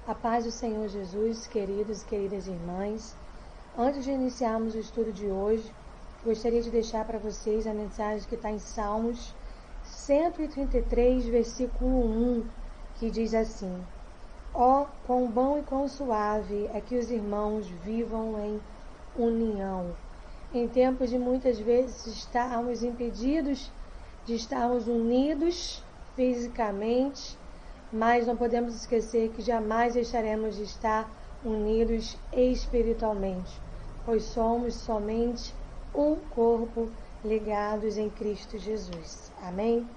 A paz do Senhor Jesus, queridos e queridas irmãs. Antes de iniciarmos o estudo de hoje, gostaria de deixar para vocês a mensagem que está em Salmos 133, versículo 1, que diz assim: Ó, quão bom e quão suave é que os irmãos vivam em união. Em tempos de muitas vezes estarmos impedidos de estarmos unidos fisicamente, mas não podemos esquecer que jamais deixaremos de estar unidos espiritualmente, pois somos somente um corpo ligados em Cristo Jesus. Amém?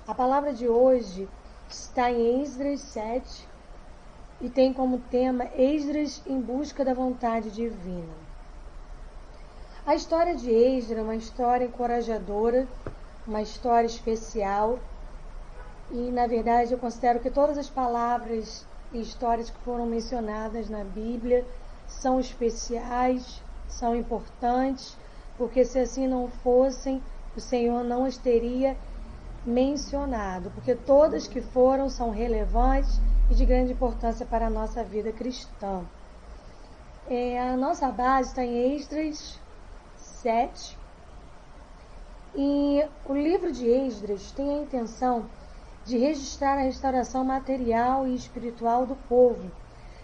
A palavra de hoje está em Esdras 7 e tem como tema Esdras em busca da vontade divina. A história de Esdras é uma história encorajadora, uma história especial. E, na verdade, eu considero que todas as palavras e histórias que foram mencionadas na Bíblia são especiais, são importantes, porque se assim não fossem, o Senhor não as teria mencionado, porque todas que foram são relevantes e de grande importância para a nossa vida cristã. A nossa base está em Esdras 7, e o livro de Esdras tem a intenção de registrar a restauração material e espiritual do povo,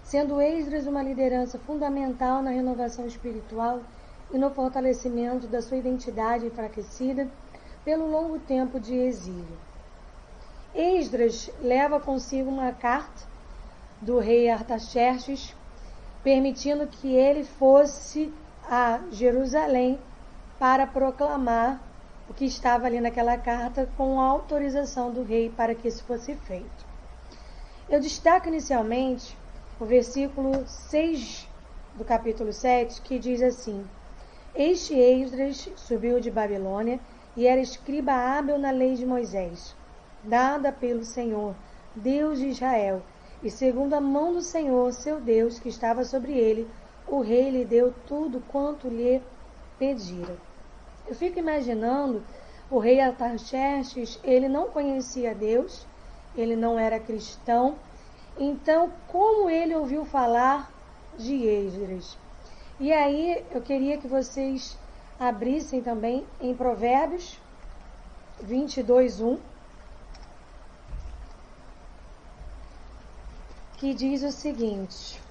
sendo Esdras uma liderança fundamental na renovação espiritual e no fortalecimento da sua identidade enfraquecida pelo longo tempo de exílio. Esdras leva consigo uma carta do rei Artaxerxes, permitindo que ele fosse a Jerusalém para proclamar o que estava ali naquela carta com a autorização do rei para que isso fosse feito. Eu destaco inicialmente o versículo 6 do capítulo 7, que diz assim: Este Esdras subiu de Babilônia e era escriba hábil na lei de Moisés, dada pelo Senhor, Deus de Israel, e segundo a mão do Senhor, seu Deus, que estava sobre ele, o rei lhe deu tudo quanto lhe pedira. Eu fico imaginando o rei Artaxerxes, ele não conhecia Deus, ele não era cristão, então como ele ouviu falar de Esdras? E aí eu queria que vocês abrissem também em Provérbios 22:1, que diz o seguinte: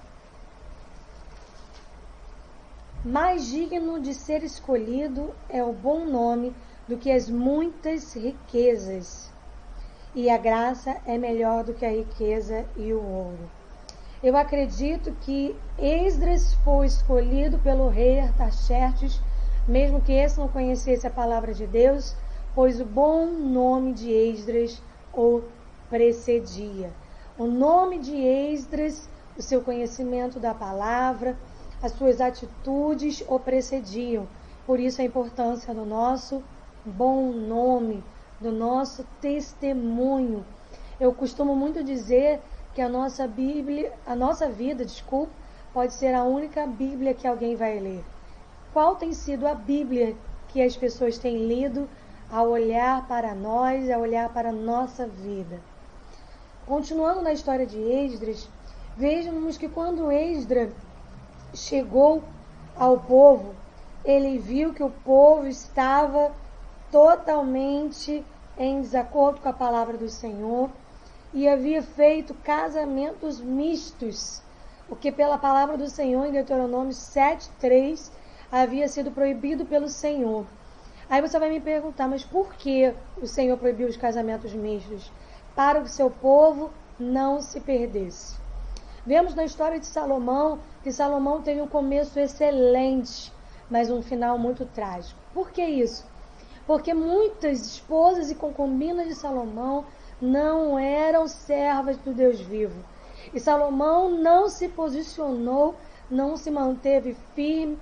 Mais digno de ser escolhido é o bom nome do que as muitas riquezas, e a graça é melhor do que a riqueza e o ouro. Eu acredito que Esdras foi escolhido pelo rei Artaxerxes, mesmo que esse não conhecesse a palavra de Deus, pois o bom nome de Esdras o precedia. O nome de Esdras, o seu conhecimento da palavra, as suas atitudes o precediam. Por isso a importância do nosso bom nome, do nosso testemunho. Eu costumo muito dizer que a nossa vida, pode ser a única Bíblia que alguém vai ler. Qual tem sido a Bíblia que as pessoas têm lido ao olhar para nós, ao olhar para a nossa vida? Continuando na história de Esdras, vejamos que quando Esdras chegou ao povo, ele viu que o povo estava totalmente em desacordo com a palavra do Senhor e havia feito casamentos mistos, o que pela palavra do Senhor em Deuteronômio 7:3 havia sido proibido pelo Senhor. Aí você vai me perguntar, mas por que o Senhor proibiu os casamentos mistos? Para que o seu povo não se perdesse. Vemos na história de Salomão que Salomão teve um começo excelente, mas um final muito trágico. Por que isso? Porque muitas esposas e concubinas de Salomão não eram servas do Deus vivo. E Salomão não se posicionou, não se manteve firme,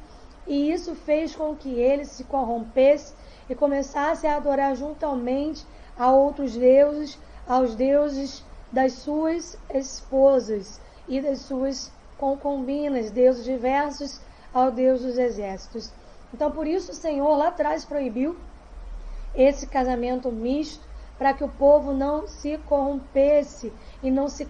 e isso fez com que ele se corrompesse e começasse a adorar juntamente a outros deuses, aos deuses das suas esposas e das suas concubinas, deuses diversos ao Deus dos exércitos. Então, por isso o Senhor lá atrás proibiu esse casamento misto, para que o povo não se corrompesse e não se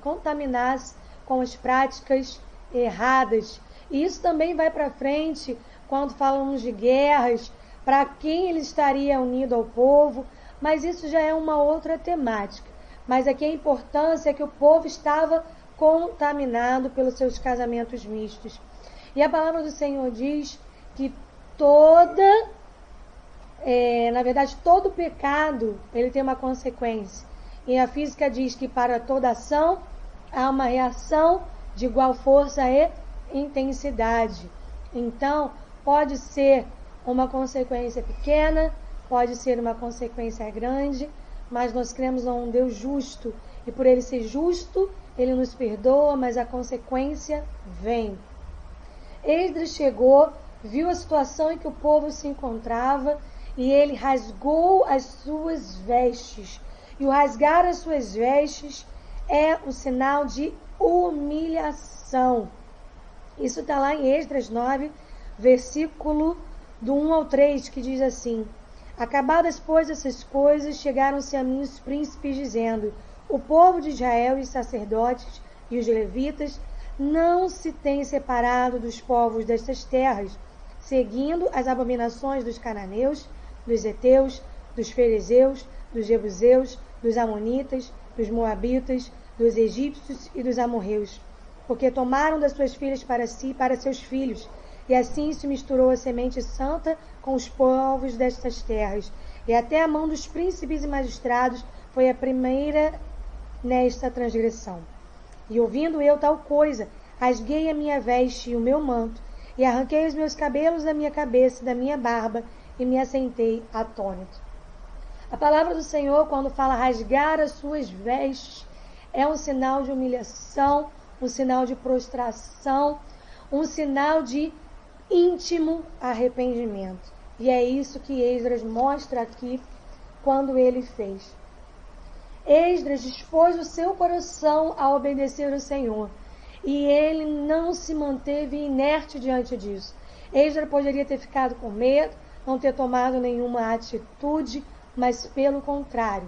contaminasse com as práticas erradas. E isso também vai para frente quando falamos de guerras, para quem ele estaria unido ao povo, mas isso já é uma outra temática. Mas aqui a importância é que o povo estava contaminado pelos seus casamentos mistos. E a palavra do Senhor diz que todo pecado, ele tem uma consequência. E a física diz que para toda ação há uma reação de igual força e intensidade. Então, pode ser uma consequência pequena, pode ser uma consequência grande, mas nós cremos num Deus justo. E por ele ser justo, ele nos perdoa, mas a consequência vem. Esdras chegou, viu a situação em que o povo se encontrava e ele rasgou as suas vestes. E o rasgar as suas vestes é um sinal de humilhação. Isso está lá em Esdras 9, versículo do 1 ao 3, que diz assim: acabadas, pois, essas coisas, chegaram-se a mim os príncipes, dizendo: o povo de Israel e os sacerdotes e os levitas não se têm separado dos povos destas terras, seguindo as abominações dos cananeus, dos heteus, dos ferezeus, dos jebuseus, dos amonitas, dos moabitas, dos egípcios e dos amorreus, porque tomaram das suas filhas para si e para seus filhos, e assim se misturou a semente santa com os povos destas terras, e até a mão dos príncipes e magistrados foi a primeira nesta transgressão. E ouvindo eu tal coisa, rasguei a minha veste e o meu manto, e arranquei os meus cabelos da minha cabeça e da minha barba, e me assentei atônito. A palavra do Senhor, quando fala rasgar as suas vestes, é um sinal de humilhação, um sinal de prostração, um sinal de íntimo arrependimento. E é isso que Esdras mostra aqui quando ele fez. Esdras dispôs o seu coração a obedecer ao Senhor, e ele não se manteve inerte diante disso. Esdras poderia ter ficado com medo, não ter tomado nenhuma atitude, mas pelo contrário,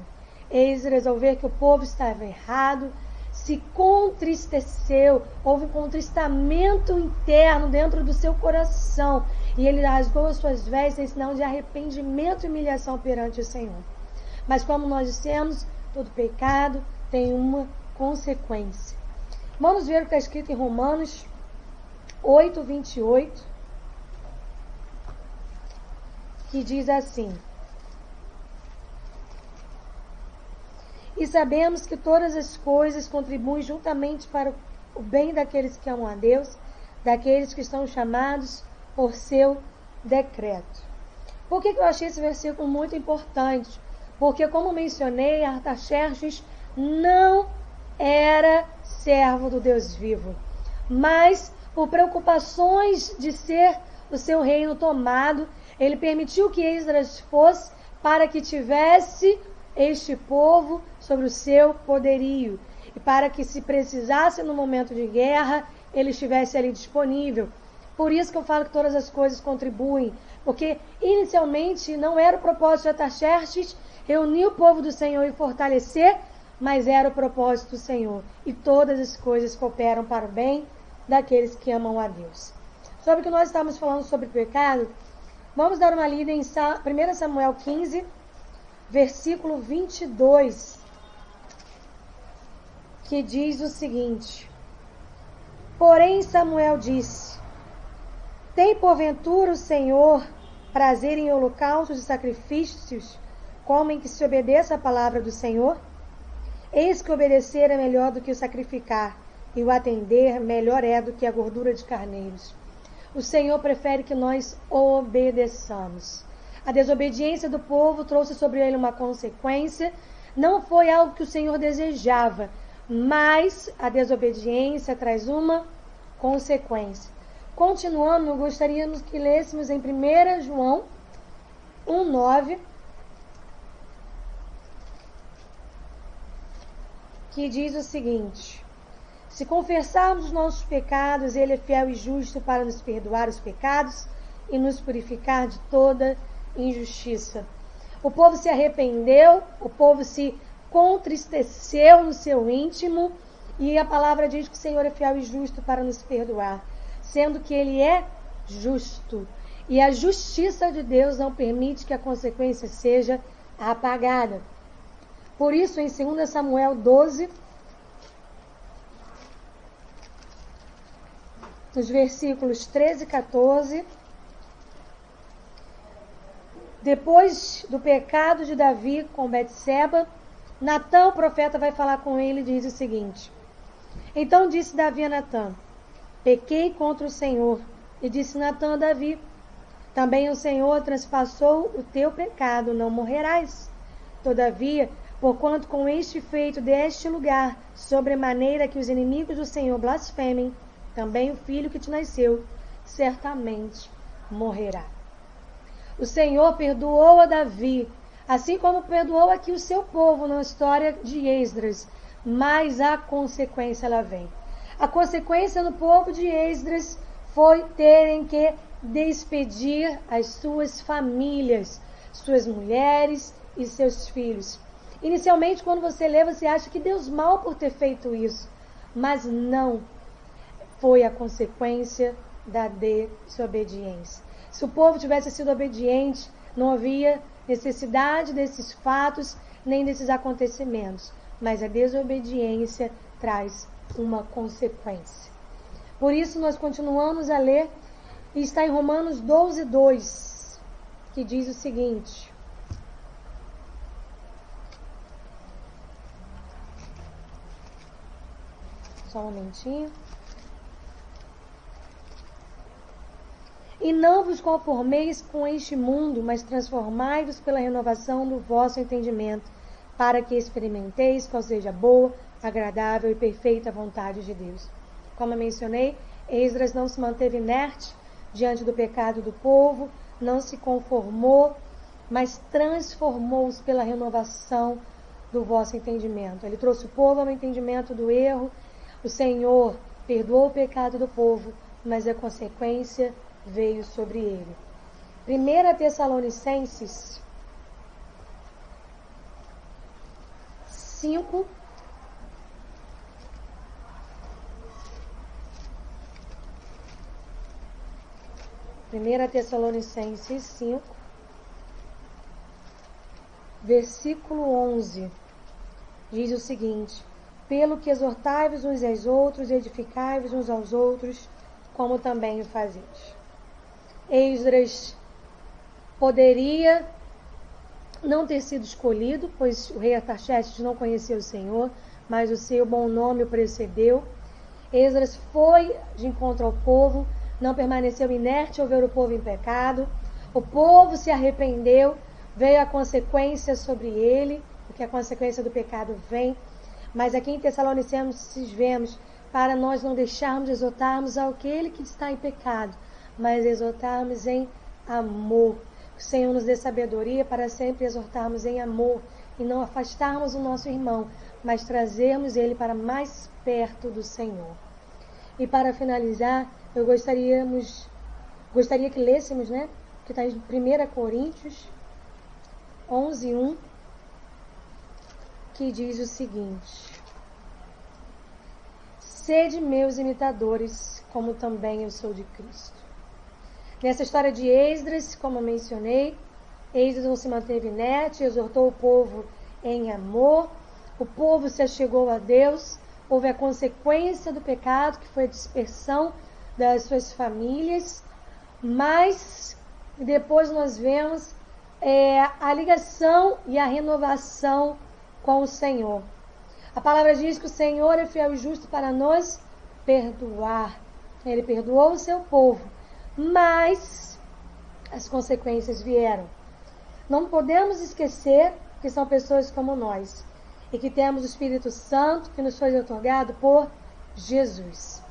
Esdras, ao ver que o povo estava errado, se contristeceu, houve um contristamento interno dentro do seu coração, e ele rasgou as suas vestes em sinal de arrependimento e humilhação perante o Senhor. Mas como nós dissemos, todo pecado tem uma consequência. Vamos ver o que está escrito em Romanos 8, 28, que diz assim: e sabemos que todas as coisas contribuem juntamente para o bem daqueles que amam a Deus, daqueles que estão chamados por seu decreto. Por que eu achei esse versículo muito importante? Porque, como mencionei, Artaxerxes não era servo do Deus vivo, mas por preocupações de ser o seu reino tomado, ele permitiu que Esdras fosse para que tivesse este povo sobre o seu poderio, e para que, se precisasse no momento de guerra, ele estivesse ali disponível. Por isso que eu falo que todas as coisas contribuem, porque inicialmente não era o propósito de Artaxerxes reunir o povo do Senhor e fortalecer, mas era o propósito do Senhor, e todas as coisas cooperam para o bem daqueles que amam a Deus. Sobre o que nós estamos falando sobre pecado, vamos dar uma lida em 1 Samuel 15, versículo 22, que diz o seguinte: porém Samuel disse: tem porventura o Senhor prazer em holocaustos e sacrifícios, como em que se obedeça a palavra do Senhor? Eis que obedecer é melhor do que o sacrificar, e o atender melhor é do que a gordura de carneiros. O Senhor prefere que nós obedeçamos. A desobediência do povo trouxe sobre ele uma consequência. Não foi algo que o Senhor desejava, mas a desobediência traz uma consequência. Continuando, eu gostaria que lêssemos em 1 João 1,9, que diz o seguinte: se confessarmos os nossos pecados, ele é fiel e justo para nos perdoar os pecados e nos purificar de toda injustiça. O povo se arrependeu, o povo se contristeceu no seu íntimo E a palavra diz que o Senhor é fiel e justo para nos perdoar, sendo que Ele é justo. E a justiça de Deus não permite que a consequência seja apagada. Por isso, em 2 Samuel 12, nos versículos 13 e 14, depois do pecado de Davi com Betseba, Natã, o profeta, vai falar com ele e diz o seguinte: Então disse Davi a Natã: Pequei contra o Senhor. E disse Natã a Davi: Também o Senhor transpassou o teu pecado, não morrerás. Todavia, porquanto com este feito deste lugar, sobremaneira que os inimigos do Senhor blasfemem, também o filho que te nasceu certamente morrerá. O Senhor perdoou a Davi, assim como perdoou aqui o seu povo na história de Esdras, mas a consequência ela vem. A consequência no povo de Esdras foi terem que despedir as suas famílias, suas mulheres e seus filhos. Inicialmente, quando você lê, você acha que Deus mal por ter feito isso, mas não. Foi a consequência da desobediência. Se o povo tivesse sido obediente, não havia necessidade desses fatos, nem desses acontecimentos. Mas a desobediência traz uma consequência. Por isso, nós continuamos a ler, e está em Romanos 12, 2, que diz o seguinte: Só um momentinho. E não vos conformeis com este mundo, mas transformai-vos pela renovação do vosso entendimento, para que experimenteis qual seja a boa, agradável e perfeita vontade de Deus. Como eu mencionei, Esdras não se manteve inerte diante do pecado do povo, não se conformou, mas transformou-os pela renovação do vosso entendimento. Ele trouxe o povo ao entendimento do erro. O Senhor perdoou o pecado do povo, mas a consequência veio sobre ele. 1 Tessalonicenses 5, versículo 11, diz o seguinte: Pelo que exortai-vos uns aos outros, edificai-vos uns aos outros, como também o fazeis. Esdras poderia não ter sido escolhido, pois o rei Artaxerxes não conhecia o Senhor, mas o seu bom nome o precedeu. Esdras foi de encontro ao povo, não permaneceu inerte ao ver o povo em pecado. O povo se arrependeu, veio a consequência sobre ele, porque a consequência do pecado vem. Mas aqui em Tessalonicenses vemos, para nós não deixarmos de exortarmos aquele que está em pecado, mas exortarmos em amor. O Senhor nos dê sabedoria para sempre exortarmos em amor e não afastarmos o nosso irmão, mas trazermos ele para mais perto do Senhor. E para finalizar, eu gostaria que lêssemos, que está em 1 Coríntios 11, 1, que diz o seguinte: Sede meus imitadores, como também eu sou de Cristo. Nessa história de Esdras, como eu mencionei, Esdras não se manteve inerte, exortou o povo em amor, o povo se achegou a Deus, houve a consequência do pecado, que foi a dispersão das suas famílias, mas depois nós vemos a ligação e a renovação com o Senhor. A palavra diz que o Senhor é fiel e justo para nos perdoar. Ele perdoou o seu povo, mas as consequências vieram. Não podemos esquecer que são pessoas como nós e que temos o Espírito Santo que nos foi otorgado por Jesus.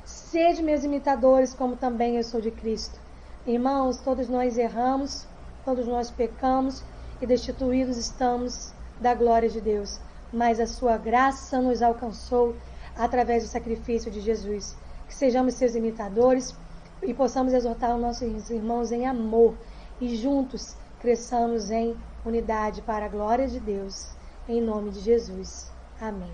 Sede meus imitadores, como também eu sou de Cristo. Irmãos, todos nós erramos, todos nós pecamos e destituídos estamos da glória de Deus. Mas a sua graça nos alcançou através do sacrifício de Jesus. Que sejamos seus imitadores e possamos exortar os nossos irmãos em amor e juntos cresçamos em unidade para a glória de Deus. Em nome de Jesus. Amém.